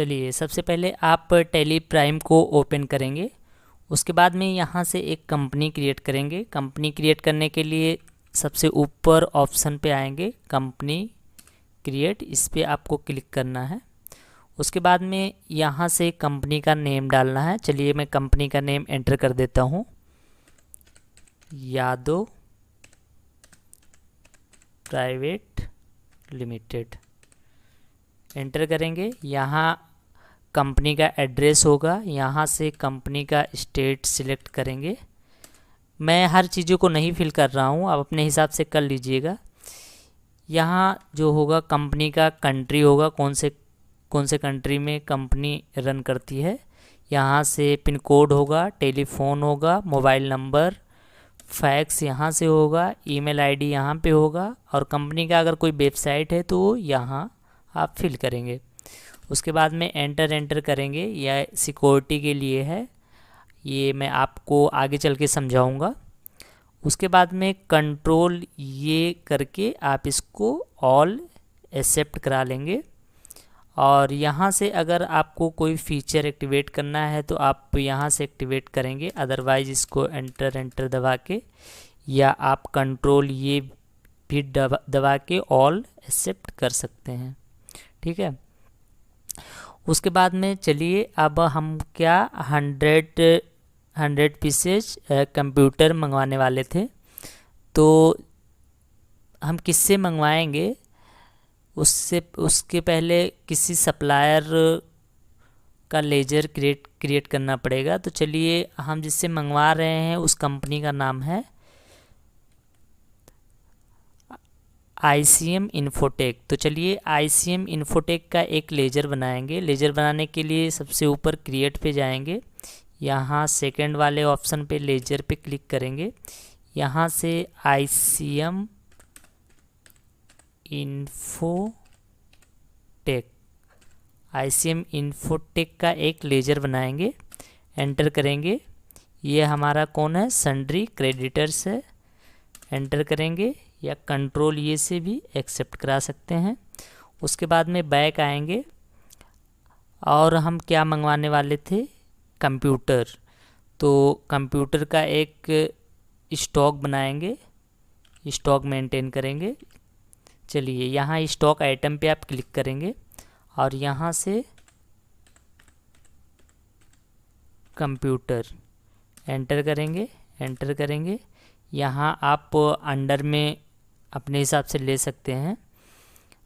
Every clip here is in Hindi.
चलिए सबसे पहले आप टैली प्राइम को ओपन करेंगे। उसके बाद में यहाँ से एक कंपनी क्रिएट करेंगे। कंपनी क्रिएट करने के लिए सबसे ऊपर ऑप्शन पे आएंगे, कंपनी क्रिएट, इस पर आपको क्लिक करना है। उसके बाद में यहाँ से कंपनी का नेम डालना है। चलिए मैं कंपनी का नेम एंटर कर देता हूँ, यादव प्राइवेट लिमिटेड, एंटर करेंगे। यहाँ कंपनी का एड्रेस होगा, यहाँ से कंपनी का स्टेट सिलेक्ट करेंगे। मैं हर चीज़ों को नहीं फिल कर रहा हूँ, आप अपने हिसाब से कर लीजिएगा। यहाँ जो होगा कंपनी का कंट्री होगा, कौन से कंट्री में कंपनी रन करती है। यहाँ से पिन कोड होगा, टेलीफोन होगा, मोबाइल नंबर, फैक्स यहाँ से होगा, ईमेल आईडी यहाँ पे होगा, और कंपनी का अगर कोई वेबसाइट है तो यहाँ आप फिल करेंगे। उसके बाद में एंटर करेंगे। यह सिक्योरिटी के लिए है, ये मैं आपको आगे चल के समझाऊंगा। उसके बाद में कंट्रोल ये करके आप इसको ऑल एक्सेप्ट करा लेंगे। और यहाँ से अगर आपको कोई फीचर एक्टिवेट करना है तो आप यहाँ से एक्टिवेट करेंगे, अदरवाइज इसको एंटर दबा के, या आप कंट्रोल ये भी दबा के ऑल एक्सेप्ट कर सकते हैं। ठीक है। उसके बाद में चलिए अब हम क्या 100 पीसेज कंप्यूटर मंगवाने वाले थे, तो हम किससे मंगवाएंगे उसके पहले किसी सप्लायर का लेजर क्रिएट करना पड़ेगा। तो चलिए हम जिससे मंगवा रहे हैं उस कंपनी का नाम है ICM इन्फोटेक। तो चलिए ICM इन्फोटेक का एक लेजर बनाएंगे। लेजर बनाने के लिए सबसे ऊपर क्रिएट पे जाएंगे, यहाँ सेकंड वाले ऑप्शन पे लेजर पे क्लिक करेंगे। यहाँ से ICM इन्फोटेक का एक लेजर बनाएंगे, एंटर करेंगे। ये हमारा कौन है, सन्ड्री क्रेडिटर्स है, एंटर करेंगे, या कंट्रोल ये से भी एक्सेप्ट करा सकते हैं। उसके बाद में बैक आएंगे और हम क्या मंगवाने वाले थे, कंप्यूटर। तो कंप्यूटर का एक स्टॉक बनाएंगे, स्टॉक मेंटेन करेंगे। चलिए यहाँ स्टॉक आइटम पे आप क्लिक करेंगे और यहाँ से कंप्यूटर एंटर करेंगे। यहाँ आप अंडर में अपने हिसाब से ले सकते हैं,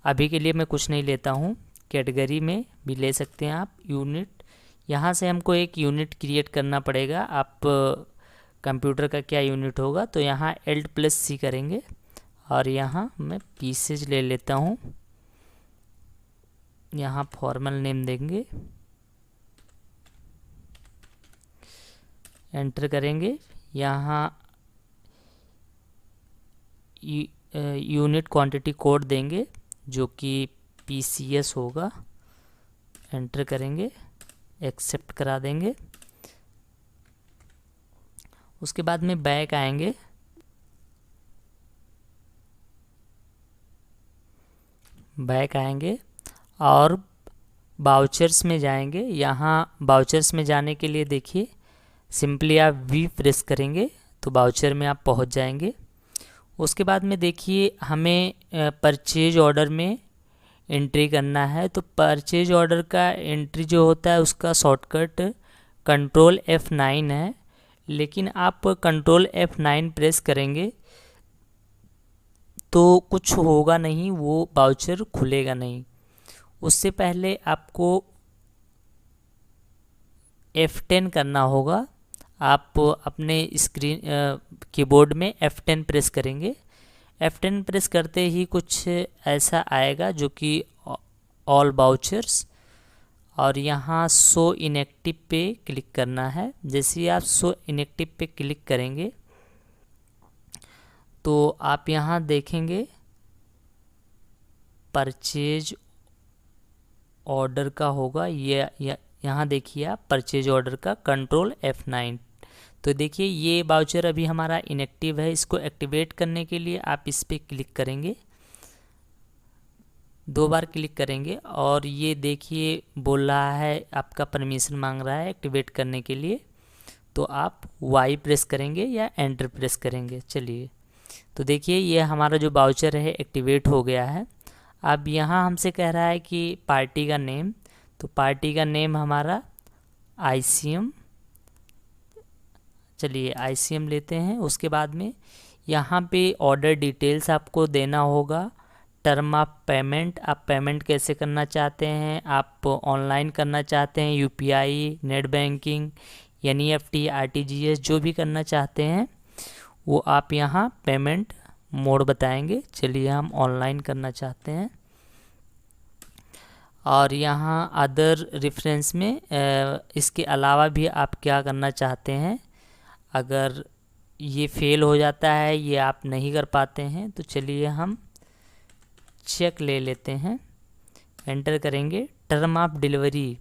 अभी के लिए मैं कुछ नहीं लेता हूँ। कैटेगरी में भी ले सकते हैं आप। यूनिट, यहाँ से हमको एक यूनिट क्रिएट करना पड़ेगा। आप कंप्यूटर का क्या यूनिट होगा, तो यहाँ Alt+C करेंगे और यहाँ मैं पीसेज ले लेता हूँ। यहाँ फॉर्मल नेम देंगे, एंटर करेंगे। यहाँ यूनिट क्वांटिटी कोड देंगे जो कि PCS होगा, एंटर करेंगे, एक्सेप्ट करा देंगे। उसके बाद में बैक आएंगे, और बाउचर्स में जाएंगे। यहाँ बाउचर्स में जाने के लिए देखिए सिंपली आप V प्रेस करेंगे तो बाउचर में आप पहुँच जाएंगे। उसके बाद में देखिए हमें परचेज ऑर्डर में एंट्री करना है। तो परचेज ऑर्डर का एंट्री जो होता है उसका शॉर्टकट कंट्रोल F9 है, लेकिन आप कंट्रोल F9 प्रेस करेंगे तो कुछ होगा नहीं, वो बाउचर खुलेगा नहीं। उससे पहले आपको F10 करना होगा। आप अपने स्क्रीन कीबोर्ड में F10 प्रेस करेंगे। F10 प्रेस करते ही कुछ ऐसा आएगा जो कि ऑल बाउचर्स, और यहाँ शो इनएक्टिव पे क्लिक करना है। जैसे ही आप शो इनएक्टिव पे क्लिक करेंगे तो आप यहाँ देखेंगे परचेज ऑर्डर का होगा, ये यहाँ देखिए आप परचेज ऑर्डर का कंट्रोल F9। तो देखिए ये बाउचर अभी हमारा इनएक्टिव है। इसको एक्टिवेट करने के लिए आप इस पर क्लिक करेंगे। 2 बार क्लिक करेंगे और ये देखिए बोल रहा है आपका परमिशन मांग रहा है एक्टिवेट करने के लिए, तो आप वाई प्रेस करेंगे या एंटर प्रेस करेंगे। चलिए, तो देखिए ये हमारा जो वाउचर है एक्टिवेट हो गया है। अब यहाँ हमसे कह रहा है कि पार्टी का नेम, तो पार्टी का नेम हमारा ICM, चलिए ICM लेते हैं। उसके बाद में यहाँ पे ऑर्डर डिटेल्स आपको देना होगा। टर्म ऑफ पेमेंट, आप पेमेंट कैसे करना चाहते हैं, आप ऑनलाइन करना चाहते हैं, UPI, net banking, NEFT, RTGS, जो भी करना चाहते हैं वो आप यहाँ पेमेंट मोड बताएंगे। चलिए हम ऑनलाइन करना चाहते हैं। और यहाँ अदर रेफरेंस में इसके अलावा भी आप क्या करना चाहते हैं, अगर ये फेल हो जाता है, ये आप नहीं कर पाते हैं, तो चलिए हम चेक ले लेते हैं। एंटर करेंगे टर्म ऑफ डिलीवरी,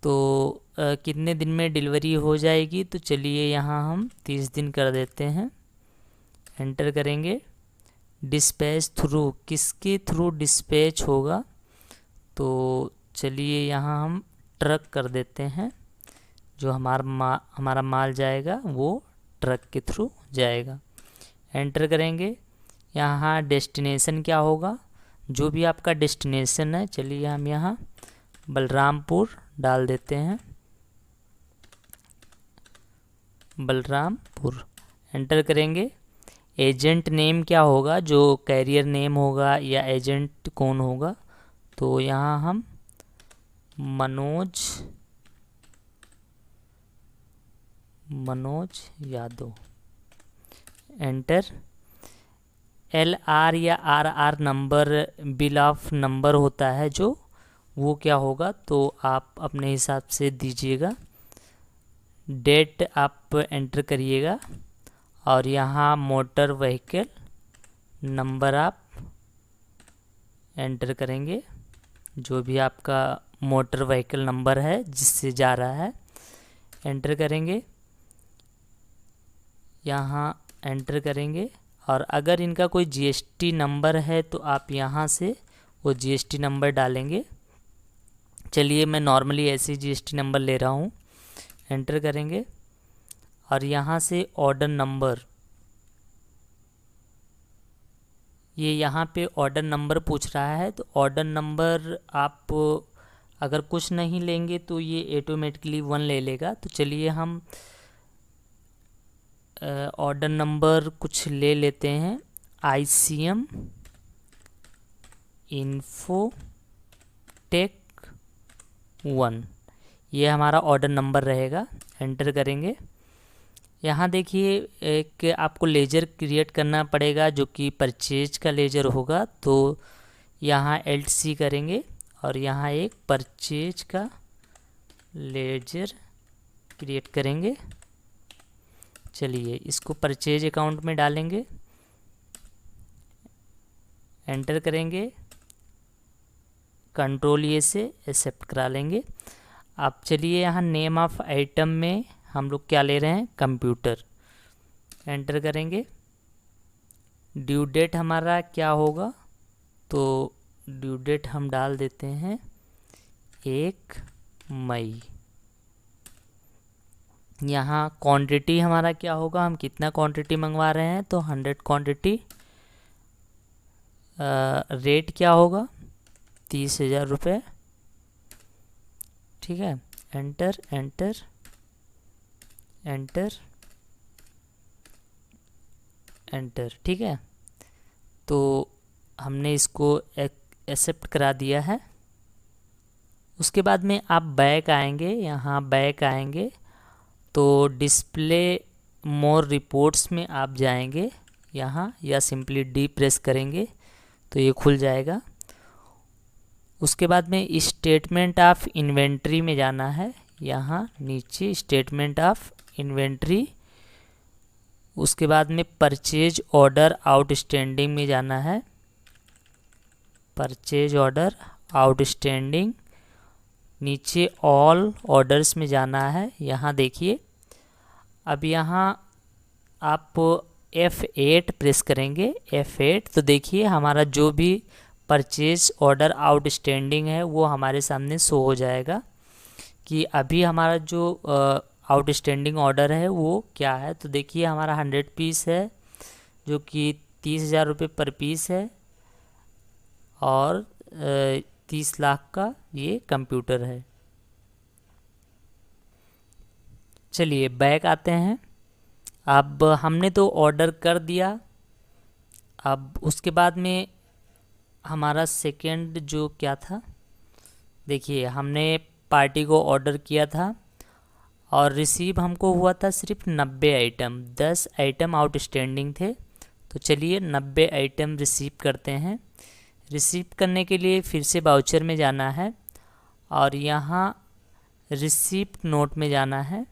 तो कितने दिन में डिलीवरी हो जाएगी, तो चलिए यहाँ हम 30 दिन कर देते हैं। एंटर करेंगे। डिस्पैच थ्रू, किसके थ्रू डिस्पैच होगा, तो चलिए यहाँ हम ट्रक कर देते हैं। जो हमारा माल जाएगा वो ट्रक के थ्रू जाएगा। एंटर करेंगे। यहाँ डेस्टिनेशन क्या होगा, जो भी आपका डेस्टिनेशन है, चलिए हम यहाँ बलरामपुर डाल देते हैं, बलरामपुर। एंटर करेंगे। एजेंट नेम क्या होगा, जो कैरियर नेम होगा या एजेंट कौन होगा, तो यहाँ हम मनोज यादव। एंटर। LR या RR number, bill of number होता है जो, वो क्या होगा, तो आप अपने हिसाब से दीजिएगा। डेट आप एंटर करिएगा और यहाँ मोटर व्हीकल नंबर आप एंटर करेंगे, जो भी आपका मोटर व्हीकल नंबर है जिससे जा रहा है, एंटर करेंगे। यहाँ एंटर करेंगे। और अगर इनका कोई GST नंबर है तो आप यहाँ से वो GST नंबर डालेंगे। चलिए मैं नॉर्मली ऐसे GST नंबर ले रहा हूँ। एंटर करेंगे और यहाँ से ऑर्डर नंबर, ये यहाँ पे ऑर्डर नंबर पूछ रहा है, तो ऑर्डर नंबर आप अगर कुछ नहीं लेंगे तो ये ऑटोमेटिकली 1 ले लेगा। तो चलिए हम ऑर्डर नंबर कुछ ले लेते हैं, ICM इन्फोटेक 1, ये हमारा ऑर्डर नंबर रहेगा। एंटर करेंगे। यहाँ देखिए एक आपको लेजर क्रिएट करना पड़ेगा जो कि परचेज का लेजर होगा, तो यहाँ LC करेंगे और यहाँ एक परचेज का लेजर क्रिएट करेंगे। चलिए इसको परचेज अकाउंट में डालेंगे। एंटर करेंगे। कंट्रोल ये से एक्सेप्ट करा लेंगे। अब चलिए यहाँ नेम ऑफ आइटम में हम लोग क्या ले रहे हैं, कंप्यूटर। एंटर करेंगे। ड्यू डेट हमारा क्या होगा, तो ड्यू डेट हम डाल देते हैं 1 मई। यहाँ क्वांटिटी हमारा क्या होगा, हम कितना क्वांटिटी मंगवा रहे हैं, तो 100 क्वांटिटी। रेट क्या होगा, 30,000 रुपये। ठीक है। Enter enter enter enter. ठीक है, तो हमने इसको एक्सेप्ट करा दिया है। उसके बाद में आप बैक आएंगे, यहाँ बैक आएंगे तो डिस्प्ले मोर रिपोर्ट्स में आप जाएंगे यहाँ, या सिंपली D प्रेस करेंगे तो ये खुल जाएगा। उसके बाद में स्टेटमेंट ऑफ इन्वेंट्री में जाना है, यहाँ नीचे स्टेटमेंट ऑफ इन्वेंट्री। उसके बाद में परचेज ऑर्डर आउटस्टैंडिंग में जाना है, परचेज ऑर्डर आउटस्टैंडिंग। नीचे ऑल ऑर्डर्स में जाना है, यहाँ देखिए। अब यहाँ आप F8 प्रेस करेंगे, F8, तो देखिए हमारा जो भी परचेज ऑर्डर आउटस्टैंडिंग है वो हमारे सामने शो हो जाएगा कि अभी हमारा जो आउटस्टैंडिंग ऑर्डर है वो क्या है। तो देखिए हमारा 100 पीस है जो कि 30,000 रुपये पर पीस है और 30 लाख का ये कंप्यूटर है। चलिए बैक आते हैं। अब हमने तो ऑर्डर कर दिया। अब उसके बाद में हमारा सेकंड जो क्या था, देखिए हमने पार्टी को ऑर्डर किया था और रिसीव हमको हुआ था सिर्फ 90 आइटम, 10 आइटम आउटस्टैंडिंग थे। तो चलिए 90 आइटम रिसीव करते हैं। रिसीव करने के लिए फिर से बाउचर में जाना है और यहाँ रिसीप्ट नोट में जाना है।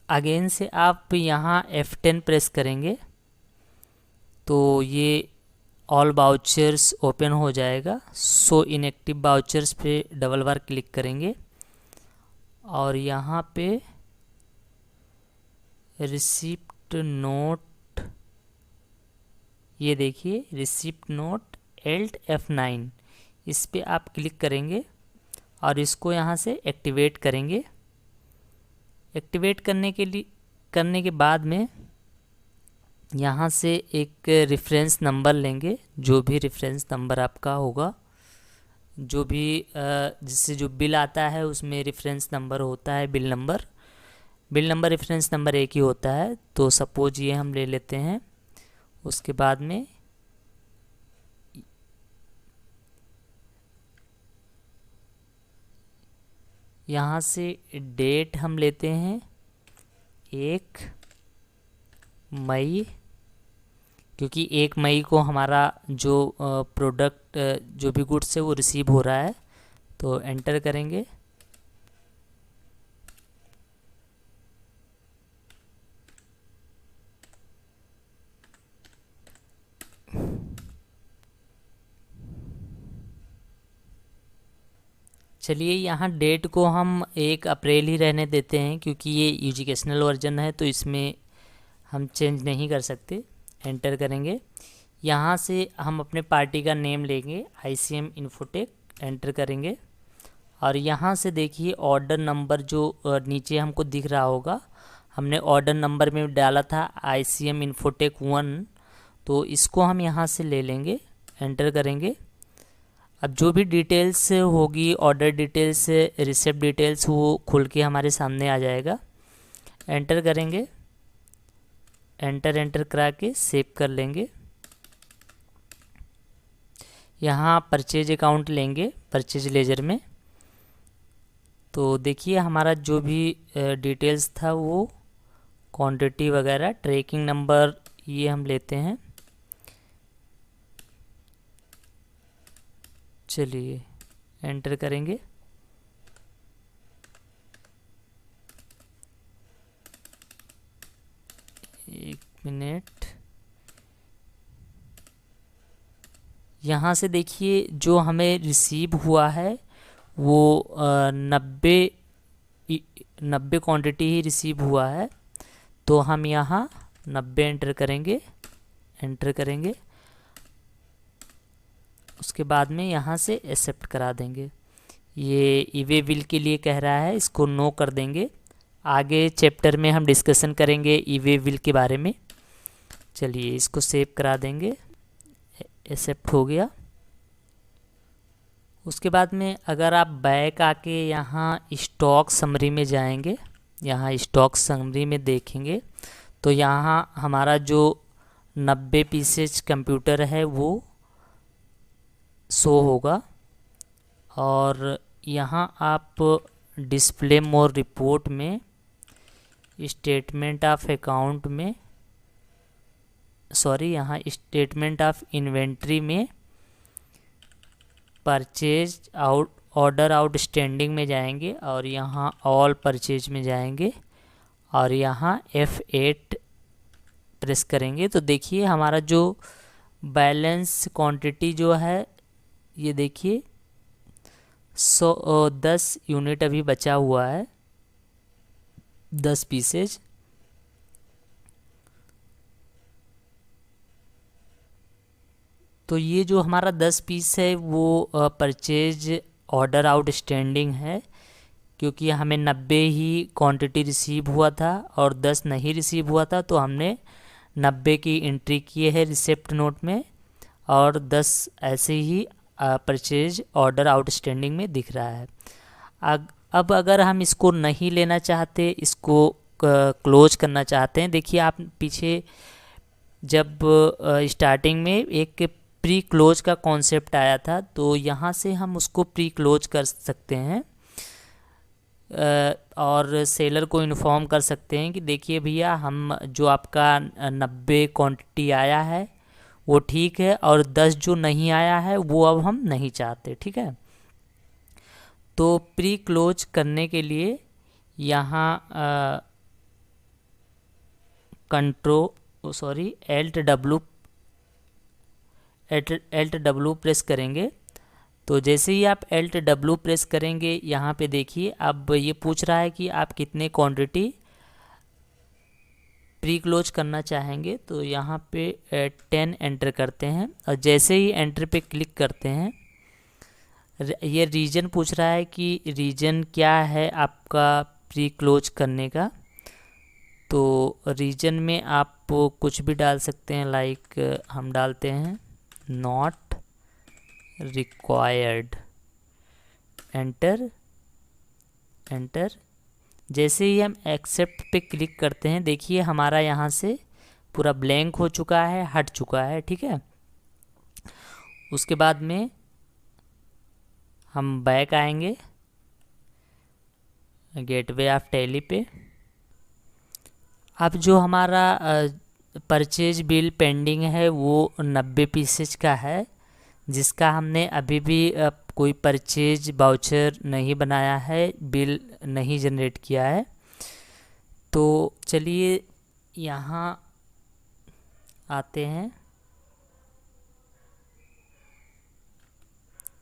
अगेन से आप यहाँ F10 प्रेस करेंगे तो ये ऑल बाउचर्स ओपन हो जाएगा। सो इनएक्टिव बाउचर्स पे डबल बार क्लिक करेंगे और यहाँ पे रिसिप्ट नोट, ये देखिए रिसिप्ट नोट Alt F9, इस पे आप क्लिक करेंगे और इसको यहाँ से एक्टिवेट करेंगे। एक्टिवेट करने के बाद में यहाँ से एक रेफरेंस नंबर लेंगे, जो भी रेफरेंस नंबर आपका होगा, जो भी जिससे जो बिल आता है उसमें रेफरेंस नंबर होता है, बिल नंबर रेफरेंस नंबर एक ही होता है। तो सपोज ये हम ले लेते हैं। उसके बाद में यहाँ से डेट हम लेते हैं 1 मई, क्योंकि 1 मई को हमारा जो प्रोडक्ट जो भी गुड्स है वो रिसीव हो रहा है। तो एंटर करेंगे। चलिए यहाँ डेट को हम 1 अप्रैल ही रहने देते हैं, क्योंकि ये एजुकेशनल वर्जन है तो इसमें हम चेंज नहीं कर सकते। एंटर करेंगे। यहाँ से हम अपने पार्टी का नेम लेंगे ICM इन्फोटेक, एंटर करेंगे और यहाँ से देखिए ऑर्डर नंबर जो नीचे हमको दिख रहा होगा, हमने ऑर्डर नंबर में डाला था ICM इन्फोटेक 1, तो इसको हम यहाँ से ले लेंगे। एंटर करेंगे। अब जो भी डिटेल्स होगी, ऑर्डर डिटेल्स, रिसिप्ट डिटेल्स, वो खुल के हमारे सामने आ जाएगा। एंटर करेंगे। एंटर करा के सेव कर लेंगे। यहाँ परचेज अकाउंट लेंगे परचेज लेजर में। तो देखिए हमारा जो भी डिटेल्स था वो क्वांटिटी वगैरह, ट्रैकिंग नंबर ये हम लेते हैं। चलिए एंटर करेंगे। एक मिनट। यहाँ से देखिए जो हमें रिसीव हुआ है वो 90 क्वांटिटी ही रिसीव हुआ है। तो हम यहाँ 90 एंटर करेंगे। एंटर करेंगे। उसके बाद में यहाँ से एक्सेप्ट करा देंगे। ये ईवे बिल के लिए कह रहा है, इसको नो कर देंगे। आगे चैप्टर में हम डिस्कशन करेंगे ईवे बिल के बारे में। चलिए इसको सेव करा देंगे। एक्सेप्ट हो गया। उसके बाद में अगर आप बैक आके यहाँ स्टॉक समरी में जाएंगे, यहाँ स्टॉक समरी में देखेंगे तो यहाँ हमारा जो 90 पीसेज कंप्यूटर है वो शो होगा। और यहाँ आप डिस्प्ले मोर रिपोर्ट में, स्टेटमेंट ऑफ अकाउंट में, सॉरी यहाँ स्टेटमेंट ऑफ इन्वेंट्री में, परचेज आउट ऑर्डर आउटस्टैंडिंग में जाएंगे और यहाँ ऑल परचेज में जाएंगे और यहाँ F8 प्रेस करेंगे। तो देखिए हमारा जो बैलेंस क्वांटिटी जो है ये देखिए 10 यूनिट अभी बचा हुआ है, 10 पीसेज। तो ये जो हमारा 10 पीस है वो परचेज ऑर्डर आउटस्टैंडिंग है, क्योंकि हमें 90 ही क्वांटिटी रिसीव हुआ था और 10 नहीं रिसीव हुआ था, तो हमने 90 की एंट्री की है रिसिप्ट नोट में और 10 ऐसे ही परचेज ऑर्डर आउटस्टैंडिंग में दिख रहा है। अब अगर हम इसको नहीं लेना चाहते, इसको क्लोज करना चाहते हैं, देखिए आप पीछे जब स्टार्टिंग में एक प्री क्लोज का कॉन्सेप्ट आया था, तो यहाँ से हम उसको प्री क्लोज कर सकते हैं और सेलर को इन्फॉर्म कर सकते हैं कि देखिए भैया, हम जो आपका 90 क्वांटिटी आया है वो ठीक है और 10 जो नहीं आया है वो अब हम नहीं चाहते, ठीक है। तो प्री क्लोज करने के लिए यहाँ Alt W प्रेस करेंगे। तो जैसे ही आप Alt W प्रेस करेंगे, यहाँ पे देखिए अब ये पूछ रहा है कि आप कितने क्वांटिटी प्री क्लोज करना चाहेंगे। तो यहाँ पे 10 एंटर करते हैं और जैसे ही एंटर पे क्लिक करते हैं, ये रीजन पूछ रहा है कि रीजन क्या है आपका प्री क्लोज करने का। तो रीजन में आप कुछ भी डाल सकते हैं, लाइक हम डालते हैं नॉट रिक्वायर्ड, एंटर। जैसे ही हम एक्सेप्ट पे क्लिक करते हैं, देखिए हमारा यहाँ से पूरा ब्लैंक हो चुका है, हट चुका है, ठीक है। उसके बाद में हम बैक आएंगे गेटवे ऑफ टैली पे। अब जो हमारा परचेज बिल पेंडिंग है वो 90 पीसेज का है, जिसका हमने अभी भी कोई परचेज वाउचर नहीं बनाया है, बिल नहीं जनरेट किया है। तो चलिए यहाँ आते हैं,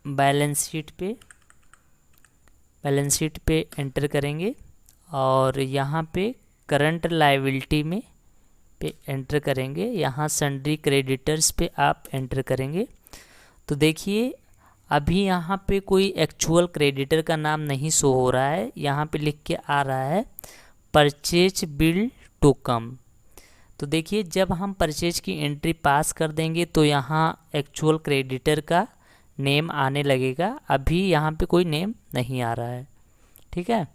बैलेंस शीट पे एंटर करेंगे और यहाँ पे करंट लायबिलिटी में पे एंटर करेंगे। यहाँ सन्ड्री क्रेडिटर्स पे आप एंटर करेंगे। तो देखिए अभी यहाँ पे कोई एक्चुअल क्रेडिटर का नाम नहीं शो हो रहा है, यहाँ पे लिख के आ रहा है परचेज बिल टू कम। तो देखिए जब हम परचेज की एंट्री पास कर देंगे तो यहाँ एक्चुअल क्रेडिटर का नेम आने लगेगा। अभी यहाँ पे कोई नेम नहीं आ रहा है, ठीक है।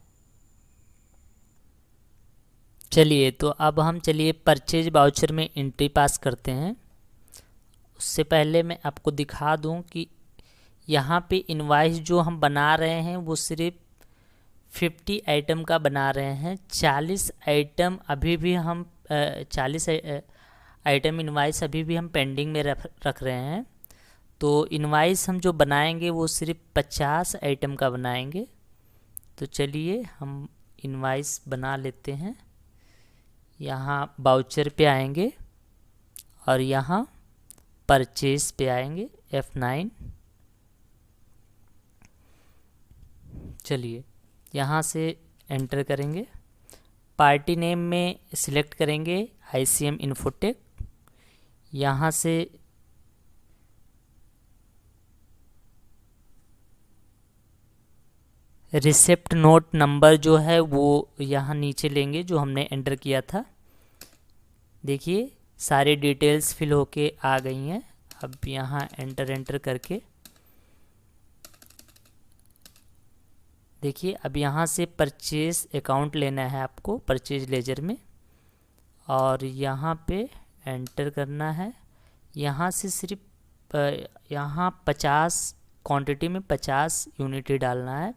चलिए तो अब हम परचेज वाउचर में एंट्री पास करते हैं। उससे पहले मैं आपको दिखा दूं कि यहाँ पे इनवाइस जो हम बना रहे हैं वो सिर्फ 50 आइटम का बना रहे हैं। 40 आइटम अभी भी हम 40 आइटम इनवाइस अभी भी हम पेंडिंग में रख रहे हैं। तो इनवाइस हम जो बनाएंगे वो सिर्फ 50 आइटम का बनाएंगे। तो चलिए हम इनवाइस बना लेते हैं। यहाँ वाउचर पे आएंगे और यहाँ परचेज पे आएंगे, F9। चलिए यहाँ से एंटर करेंगे, पार्टी नेम में सिलेक्ट करेंगे ICM इन्फोटेक। यहाँ से रिसिप्ट नोट नंबर जो है वो यहाँ नीचे लेंगे जो हमने एंटर किया था। देखिए सारी डिटेल्स फिल होके आ गई हैं। अब यहाँ एंटर करके देखिए अब यहाँ से परचेज अकाउंट लेना है आपको परचेज लेजर में और यहाँ पे एंटर करना है। यहाँ से सिर्फ यहाँ 50 क्वांटिटी में 50 यूनिट ही डालना है,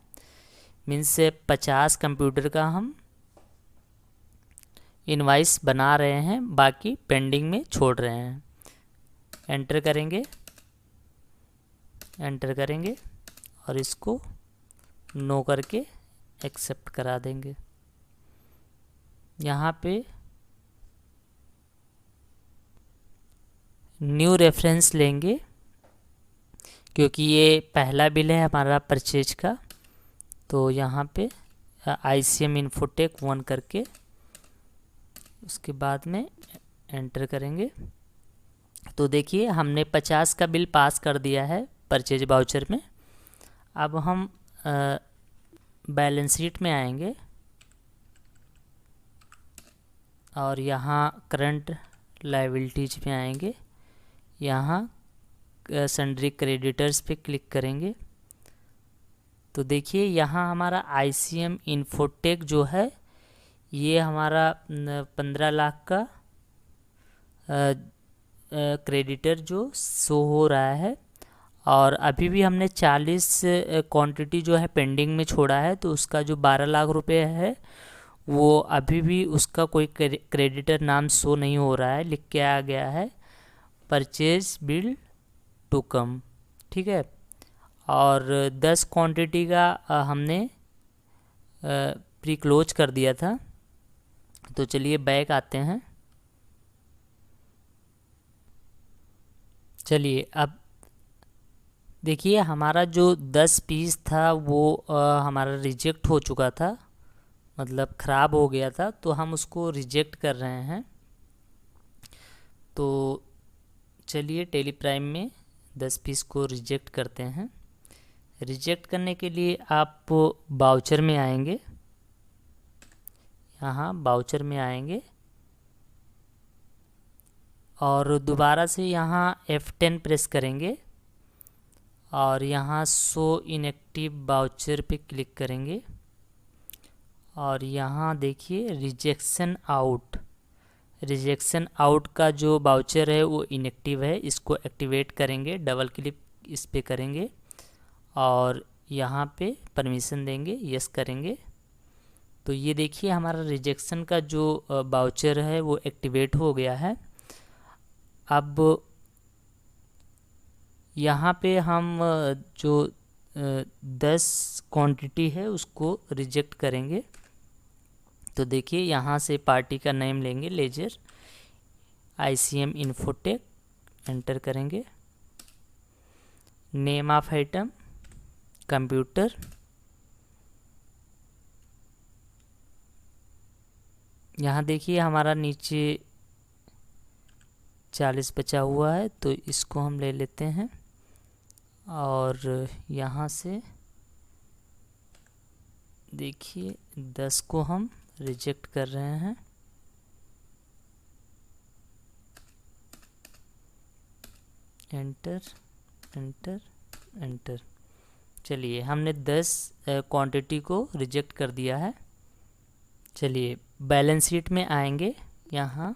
मीन्स 50 कंप्यूटर का हम इनवाइस बना रहे हैं, बाकी पेंडिंग में छोड़ रहे हैं। एंटर करेंगे और इसको नो करके एक्सेप्ट करा देंगे। यहाँ पे न्यू रेफरेंस लेंगे क्योंकि ये पहला बिल है हमारा परचेज का। तो यहाँ पे ICM इन्फोटेक 1 करके उसके बाद में एंटर करेंगे तो देखिए हमने 50 का बिल पास कर दिया है परचेज वाउचर में। अब हम बैलेंस शीट में आएंगे और यहाँ करंट लायबिलिटीज में आएंगे, यहाँ सन्ड्री क्रेडिटर्स पे क्लिक करेंगे। तो देखिए यहाँ हमारा ICM इन्फोटेक जो है ये हमारा 15 लाख का क्रेडिटर जो शो हो रहा है, और अभी भी हमने 40 क्वांटिटी जो है पेंडिंग में छोड़ा है, तो उसका जो 12 लाख रुपए है वो अभी भी उसका कोई क्रेडिटर नाम शो नहीं हो रहा है, लिख के आ गया है परचेज बिल टू कम। ठीक है, और 10 क्वांटिटी का हमने प्री क्लोज कर दिया था। तो चलिए बैक आते हैं। चलिए अब देखिए हमारा जो 10 पीस था वो हमारा रिजेक्ट हो चुका था, मतलब ख़राब हो गया था, तो हम उसको रिजेक्ट कर रहे हैं। तो चलिए टेली प्राइम में 10 पीस को रिजेक्ट करते हैं। रिजेक्ट करने के लिए आप वाउचर में आएंगे, यहाँ वाउचर में आएंगे और दोबारा से यहाँ F10 प्रेस करेंगे और यहाँ शो इनएक्टिव वाउचर पे क्लिक करेंगे और यहाँ देखिए रिजेक्शन आउट का जो वाउचर है वो इनएक्टिव है, इसको एक्टिवेट करेंगे। डबल क्लिक इस पे करेंगे और यहाँ पे परमिशन देंगे, यस करेंगे। तो ये देखिए हमारा रिजेक्शन का जो वाउचर है वो एक्टिवेट हो गया है। अब यहाँ पे हम जो 10 क्वांटिटी है उसको रिजेक्ट करेंगे। तो देखिए यहाँ से पार्टी का नेम लेंगे, लेजर ICM इन्फोटेक, एंटर करेंगे। नेम ऑफ आइटम कंप्यूटर, यहाँ देखिए हमारा नीचे 40 बचा हुआ है, तो इसको हम ले लेते हैं और यहाँ से देखिए 10 को हम रिजेक्ट कर रहे हैं। Enter enter enter. चलिए हमने 10 क्वांटिटी को रिजेक्ट कर दिया है। चलिए बैलेंस शीट में आएंगे, यहाँ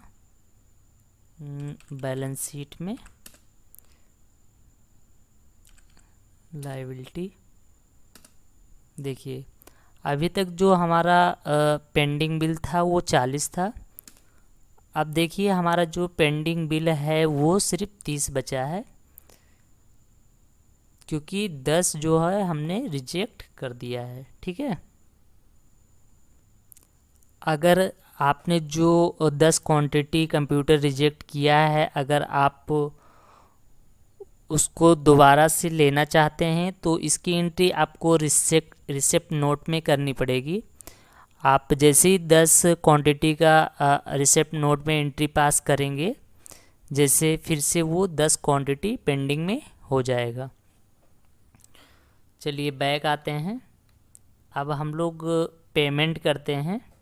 बैलेंस शीट में लायबिलिटी, देखिए अभी तक जो हमारा पेंडिंग बिल था वो 40 था। अब देखिए हमारा जो पेंडिंग बिल है वो सिर्फ 30 बचा है, क्योंकि 10 जो है हमने रिजेक्ट कर दिया है। ठीक है, अगर आपने जो 10 क्वांटिटी कंप्यूटर रिजेक्ट किया है, अगर आप उसको दोबारा से लेना चाहते हैं तो इसकी एंट्री आपको रिसिप्ट नोट में करनी पड़ेगी। आप जैसे ही 10 क्वांटिटी का रिसिप्ट नोट में एंट्री पास करेंगे, जैसे फिर से वो 10 क्वांटिटी पेंडिंग में हो जाएगा। चलिए बैक आते हैं। अब हम लोग पेमेंट करते हैं।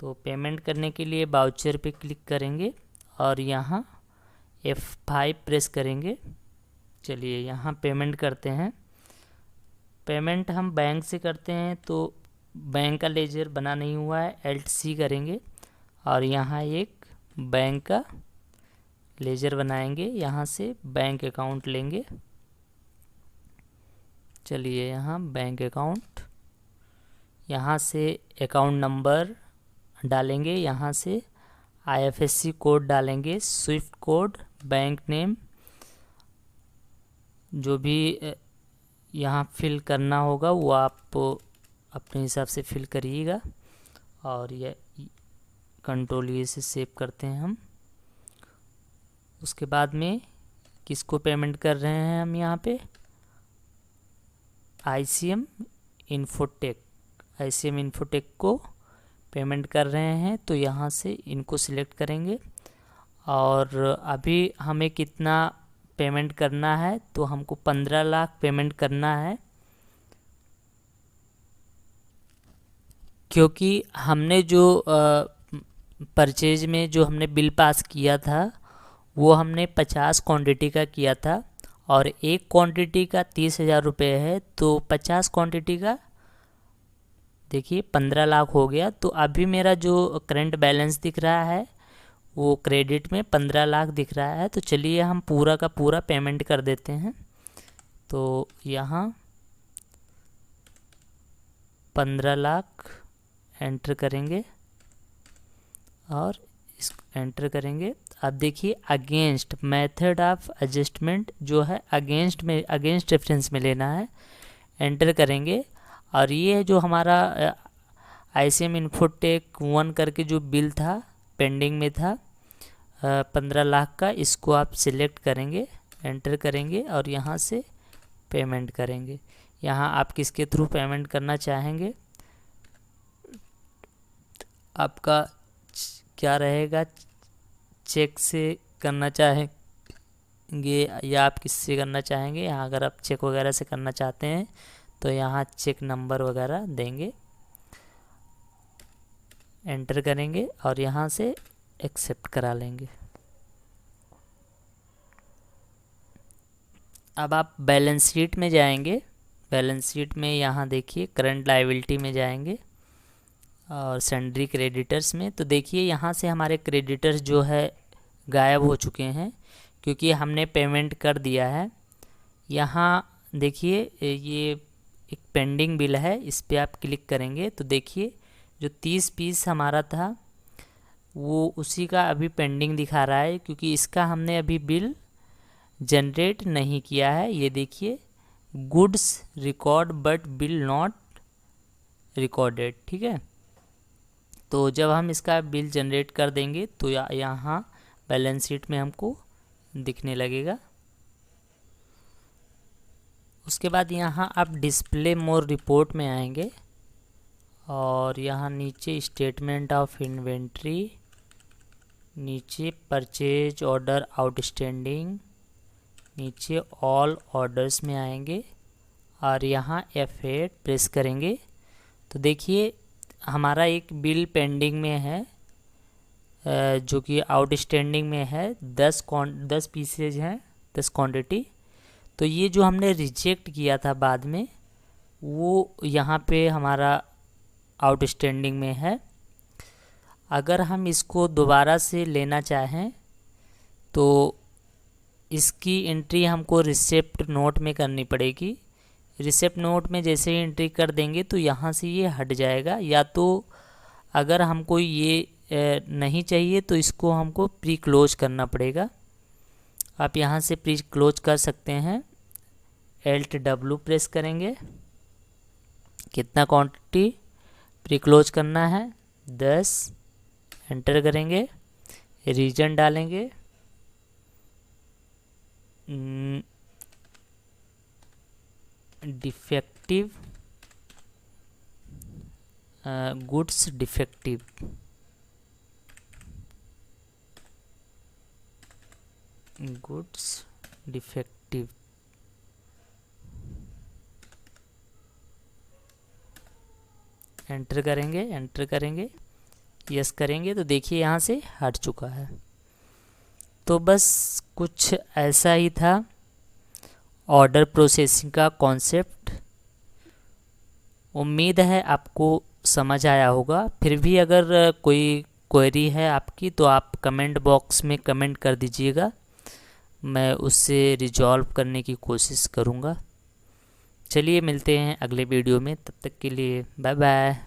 तो पेमेंट करने के लिए वाउचर पे क्लिक करेंगे और यहाँ F5 प्रेस करेंगे। चलिए यहाँ पेमेंट करते हैं। पेमेंट हम बैंक से करते हैं तो बैंक का लेजर बना नहीं हुआ है, Alt+C करेंगे और यहाँ एक बैंक का लेजर बनाएंगे, यहाँ से बैंक अकाउंट लेंगे। चलिए यहाँ बैंक अकाउंट, यहाँ से अकाउंट नंबर डालेंगे, यहाँ से IFSC कोड डालेंगे, स्विफ्ट कोड, बैंक नेम, जो भी यहाँ फिल करना होगा वो आप अपने हिसाब से फिल करिएगा। और ये कंट्रोल ये से सेव करते हैं हम। उसके बाद में किसको पेमेंट कर रहे हैं हम, यहाँ पे ICM इन्फोटेक को पेमेंट कर रहे हैं। तो यहाँ से इनको सिलेक्ट करेंगे और अभी हमें कितना पेमेंट करना है, तो हमको 15 लाख पेमेंट करना है, क्योंकि हमने जो परचेज में जो हमने बिल पास किया था वो हमने 50 क्वांटिटी का किया था, और एक क्वांटिटी का 30,000 रुपये है, तो 50 क्वांटिटी का देखिए 15 लाख हो गया। तो अभी मेरा जो करंट बैलेंस दिख रहा है वो क्रेडिट में 15 लाख दिख रहा है। तो चलिए हम पूरा का पूरा पेमेंट कर देते हैं। तो यहाँ 15 लाख एंटर करेंगे और इस एंटर करेंगे। अब देखिए अगेंस्ट मेथड ऑफ एडजस्टमेंट जो है अगेंस्ट में, अगेंस्ट रेफरेंस में लेना है, एंटर करेंगे। और ये जो हमारा ICM इन्फोटेक 1 करके जो बिल था पेंडिंग में था 15 लाख का, इसको आप सिलेक्ट करेंगे, एंटर करेंगे और यहाँ से पेमेंट करेंगे। यहाँ आप किसके थ्रू पेमेंट करना चाहेंगे, आपका क्या रहेगा, चेक से करना चाहेंगे या आप किससे करना चाहेंगे। यहाँ अगर आप चेक वगैरह से करना चाहते हैं तो यहाँ चेक नंबर वगैरह देंगे, एंटर करेंगे और यहाँ से एक्सेप्ट करा लेंगे। अब आप बैलेंस शीट में जाएंगे, बैलेंस शीट में यहाँ देखिए करंट लायबिलिटी में जाएंगे और सन्ड्री क्रेडिटर्स में। तो देखिए यहाँ से हमारे क्रेडिटर्स जो है गायब हो चुके हैं क्योंकि हमने पेमेंट कर दिया है। यहाँ देखिए ये एक पेंडिंग बिल है, इस पर आप क्लिक करेंगे तो देखिए जो 30 पीस हमारा था वो उसी का अभी पेंडिंग दिखा रहा है, क्योंकि इसका हमने अभी बिल जनरेट नहीं किया है। ये देखिए goods record but bill not recorded, ठीक है। तो जब हम इसका बिल जनरेट कर देंगे तो यहाँ बैलेंस शीट में हमको दिखने लगेगा। उसके बाद यहाँ आप डिस्प्ले मोर रिपोर्ट में आएंगे और यहाँ नीचे स्टेटमेंट ऑफ इन्वेंट्री, नीचे परचेज ऑर्डर आउटस्टैंडिंग, नीचे ऑल ऑर्डर्स में आएंगे और यहाँ F8 प्रेस करेंगे। तो देखिए हमारा एक बिल पेंडिंग में है जो कि आउटस्टैंडिंग में है, 10 पीसेज हैं, 10 क्वांटिटी। तो ये जो हमने रिजेक्ट किया था बाद में वो यहाँ पे हमारा आउटस्टैंडिंग में है। अगर हम इसको दोबारा से लेना चाहें तो इसकी एंट्री हमको रिसिप्ट नोट में करनी पड़ेगी। रिसिप्ट नोट में जैसे ही एंट्री कर देंगे तो यहाँ से ये हट जाएगा, या तो अगर हमको ये नहीं चाहिए तो इसको हमको प्री क्लोज करना पड़ेगा। आप यहाँ से प्री क्लोज कर सकते हैं, Alt W प्रेस करेंगे। कितना क्वांटिटी प्री क्लोज करना है, 10, एंटर करेंगे, रीजन डालेंगे, defective, goods defective, goods defective, enter करेंगे, एंटर करेंगे, यस करेंगे तो देखिए यहाँ से हट चुका है। तो बस कुछ ऐसा ही था ऑर्डर प्रोसेसिंग का कॉन्सेप्ट। उम्मीद है आपको समझ आया होगा। फिर भी अगर कोई क्वेरी है आपकी तो आप कमेंट बॉक्स में कमेंट कर दीजिएगा, मैं उससे रिजॉल्व करने की कोशिश करूँगा। चलिए मिलते हैं अगले वीडियो में, तब तक के लिए बाय बाय।